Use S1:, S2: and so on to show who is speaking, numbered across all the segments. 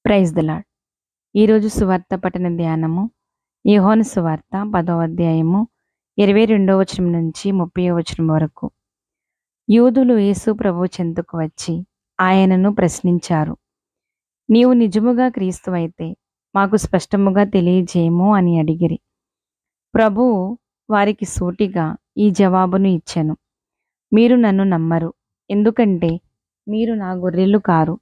S1: Praise the lord. ఈరోజు సువార్త పఠన ధ్యానము యోహాను సువార్త 10వ అధ్యాయము 22వ వచనం నుంచి 30వ వచనం వరకు. యూదులు యేసు ప్రభువు చెంతకు వచ్చి ఆయనను ప్రశ్నించారు, నీవు నిజముగా క్రీస్తువైతే మాకు స్పష్టముగా తెలియజేయము అని అడిగిరి. ప్రభువు వారికి సూటిగా ఈ జవాబును ఇచ్చెను, మీరు నన్ను నమ్మరు, ఎందుకంటే మీరు నా గొర్రెలు కారు,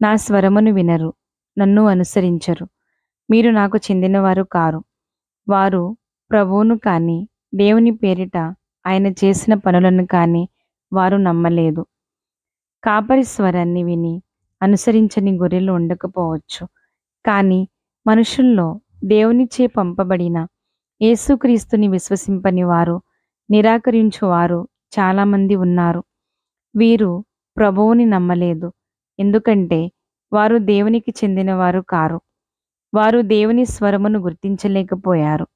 S1: నా స్వరమును వినరు, నన్ను అనుసరించరు. మీరు నాకు చెందినవారు కారు. వారు ప్రభువును కానీ దేవుని పేరిట ఆయన చేసిన పనులను కానీ వారు నమ్మలేదు. కాపరి స్వరాన్ని విని అనుసరించని గొర్రెలు ఉండకపోవచ్చు, కానీ మనుషుల్లో దేవునిచే పంపబడిన యేసుక్రీస్తుని విశ్వసింపని వారు, నిరాకరించువారు చాలామంది ఉన్నారు. వీరు ప్రభువుని నమ్మలేదు, ఎందుకంటే వారు దేవునికి చెందినవారు కారు. వారు దేవుని స్వరమును గుర్తించలేకపోయారు,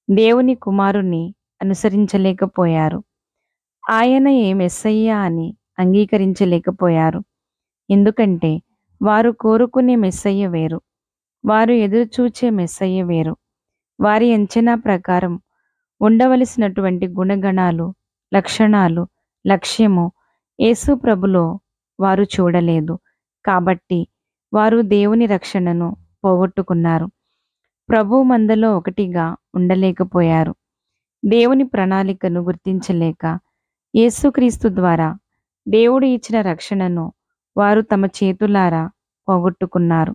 S1: దేవుని కుమారుణ్ణి అనుసరించలేకపోయారు. ఆయన ఏ మెస్సయ్య అని అంగీకరించలేకపోయారు, ఎందుకంటే వారు కోరుకునే మెస్సయ్య వేరు, వారు ఎదురుచూచే మెస్సయ్య వేరు. వారి అంచనా ప్రకారం ఉండవలసినటువంటి గుణగణాలు, లక్షణాలు, లక్ష్యము యేసు ప్రభులో వారు చూడలేదు. కాబట్టి వారు దేవుని రక్షణను పోగొట్టుకున్నారు. ప్రభు మందలో ఒకటిగా ఉండలేకపోయారు. దేవుని ప్రణాళికను గుర్తించలేక యేసుక్రీస్తు ద్వారా దేవుడు ఇచ్చిన రక్షణను వారు తమ చేతులారా పోగొట్టుకున్నారు.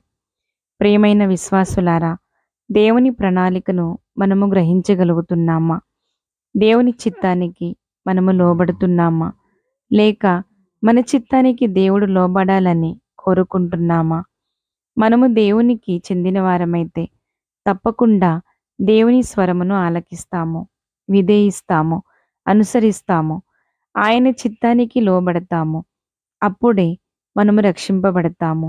S1: ప్రియమైన విశ్వాసులారా, దేవుని ప్రణాళికను మనము గ్రహించగలుగుతున్నామా? దేవుని చిత్తానికి మనము లోబడుతున్నామా? లేక మన చిత్తానికి దేవుడు లోబడాలని కోరుకుంటున్నామా? మనము దేవునికి చెందిన వారమైతే తప్పకుండా దేవుని స్వరమును ఆలకిస్తాము, విధేయిస్తాము, అనుసరిస్తాము, ఆయన చిత్తానికి లోబడతాము. అప్పుడే మనము రక్షింపబడతాము.